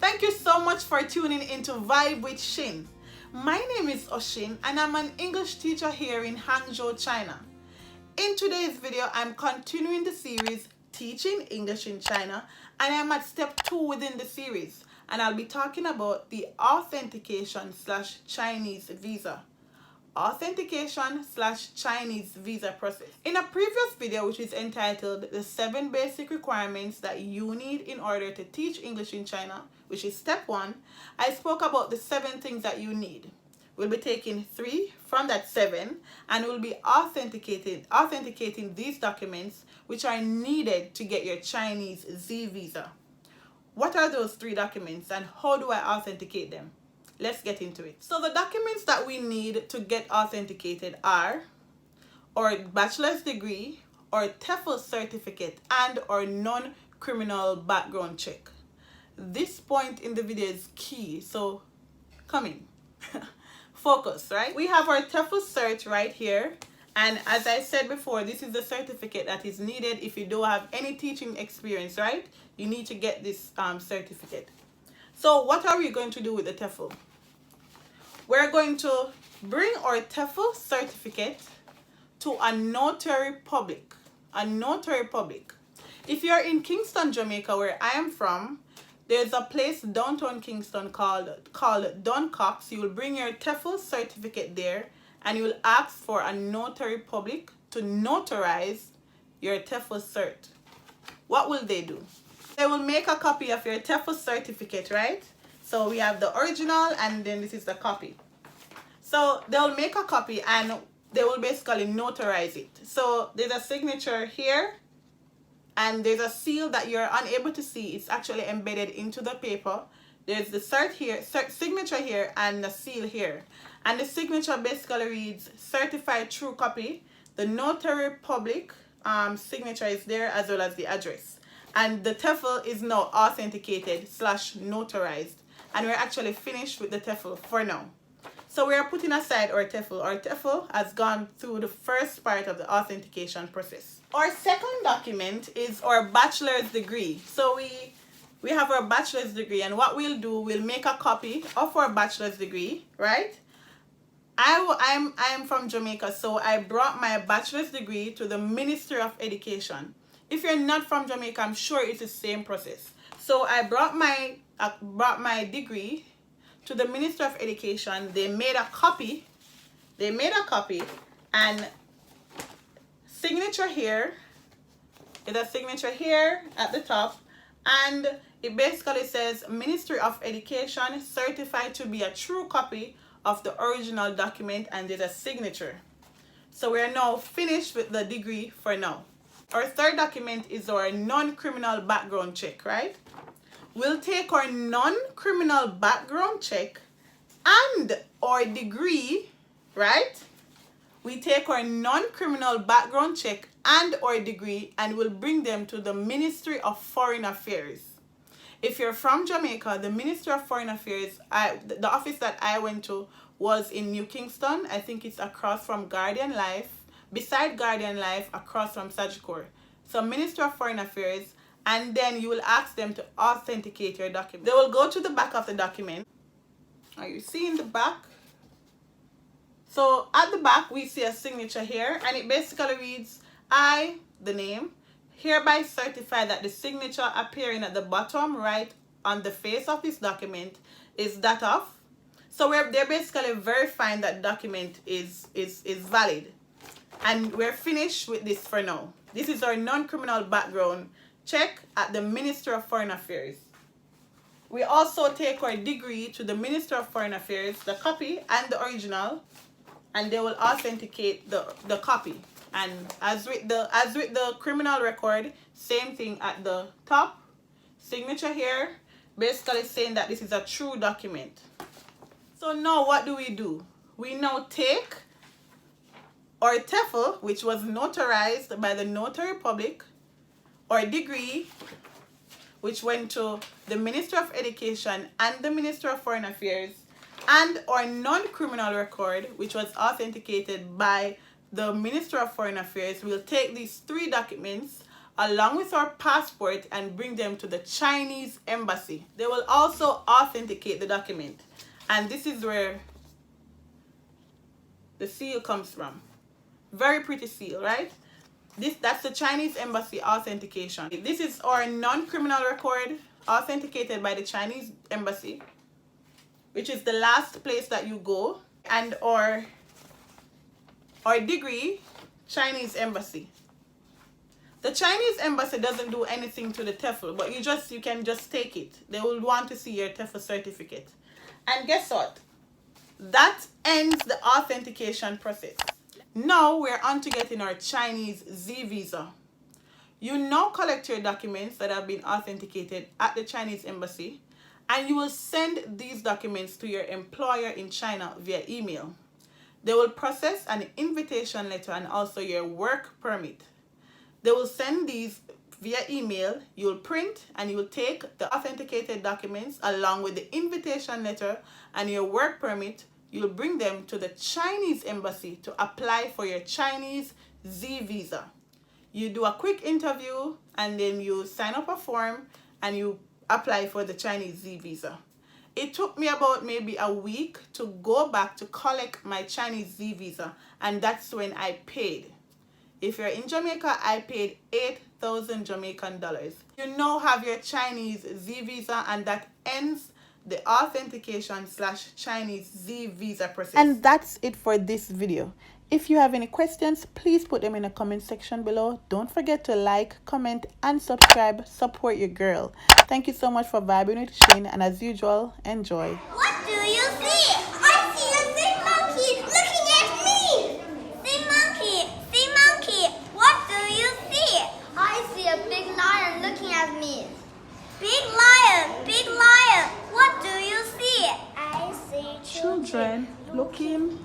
Thank you so much for tuning into Vibe with Shin. My name is Oshin and I'm an English teacher here in Hangzhou, China. In today's video, I'm continuing the series Teaching English in China, and I'm at step 2 within the series, and I'll be talking about the authentication / Chinese visa. Authentication / Chinese visa process. In a previous video, which is entitled The 7 Basic Requirements That You Need in Order to Teach English in China, which is step 1, I spoke about the 7 things that you need. We'll be taking 3 from that 7 and we'll be authenticating these documents which are needed to get your Chinese Z visa. What are those 3 documents and how do I authenticate them? Let's get into it. So the documents that we need to get authenticated are our Bachelor's Degree, or TEFL Certificate, and our non-criminal background check. This point in the video is key, so come in. Focus, right? We have our TEFL cert right here, and as I said before, this is the certificate that is needed if you don't have any teaching experience, right? You need to get this certificate. So what are we going to do with the TEFL? We're going to bring our TEFL certificate to a notary public. A notary public. If you're in Kingston, Jamaica, where I am from, there's a place downtown Kingston called Duncox. You will bring your TEFL certificate there and you will ask for a notary public to notarize your TEFL cert. What will they do? They will make a copy of your TEFL certificate, right? So we have the original and then this is the copy. So they'll make a copy and they will basically notarize it. So there's a signature here and there's a seal that you're unable to see. It's actually embedded into the paper. There's the cert here, signature here, and the seal here. And the signature basically reads certified true copy. The notary public signature is there as well as the address. And the TEFL is now authenticated / notarized. And we're actually finished with the TEFL for now. So we are putting aside our TEFL. Our TEFL has gone through the first part of the authentication process. Our second document is our Bachelor's Degree. So we have our Bachelor's Degree, and what we'll do, we'll make a copy of our Bachelor's Degree, right? I'm from Jamaica, so I brought my Bachelor's Degree to the Ministry of Education. If you're not from Jamaica, I'm sure it's the same process. So I brought my degree to the Ministry of Education. They made a copy. And signature here is a signature here at the top, and it basically says Ministry of Education certified to be a true copy of the original document, and there's a signature. So we are now finished with the degree for now. Our third document is our non-criminal background check, right? We'll take our non-criminal background check and our degree, right? We take our non-criminal background check and our degree and we'll bring them to the Ministry of Foreign Affairs. If you're from Jamaica, the Ministry of Foreign Affairs, the office that I went to was in New Kingston. I think it's across from Guardian Life, beside Guardian Life, across from Sagicor. So Ministry of Foreign Affairs, and then you will ask them to authenticate your document. They will go to the back of the document. Are you seeing the back? So at the back, we see a signature here, and it basically reads, I, the name, hereby certify that the signature appearing at the bottom right on the face of this document is that of. So they're basically verifying that document is valid. And we're finished with this for now. This is our non-criminal background check at the Ministry of Foreign Affairs. We also take our degree to the Ministry of Foreign Affairs, the copy and the original, and they will authenticate the copy. And as with the criminal record, same thing at the top, signature here, basically saying that this is a true document. So now what do? We now take our TEFL, which was notarized by the notary public, our degree, which went to the Ministry of Education and the Ministry of Foreign Affairs, and our non-criminal record, which was authenticated by the Ministry of Foreign Affairs. We'll take these 3 documents, along with our passport and bring them to the Chinese embassy. They will also authenticate the document, and this is where the seal comes from. Very pretty seal, right? That's the Chinese embassy authentication. This is our non-criminal record authenticated by the Chinese embassy, which is the last place that you go, and our degree, Chinese embassy. The Chinese embassy doesn't do anything to the TEFL, but you can just take it. They will want to see your TEFL certificate. And guess what? That ends the authentication process. Now we're on to getting our Chinese Z visa. You now collect your documents that have been authenticated at the Chinese embassy, and you will send these documents to your employer in China via email. They will process an invitation letter and also your work permit. They will send these via email. You will print and you will take the authenticated documents along with the invitation letter and your work permit. You will bring them to the Chinese embassy to apply for your Chinese Z visa. You do a quick interview and then you sign up a form and you apply for the Chinese Z visa. It took me about maybe a week to go back to collect my Chinese Z visa, and that's when I paid. If you're in Jamaica, I paid 8,000 Jamaican dollars. You now have your Chinese Z visa, and that ends the authentication / Chinese Z visa process. And that's it for this video. If you have any questions, please put them in the comment section below. Don't forget to like, comment, and subscribe. Support your girl. Thank you so much for vibing with Shin, and as usual, enjoy. What do you see? I see a big monkey looking at me. See monkey. What do you see? I see a big lion looking at me. Big lion. What do you see? I see Children looking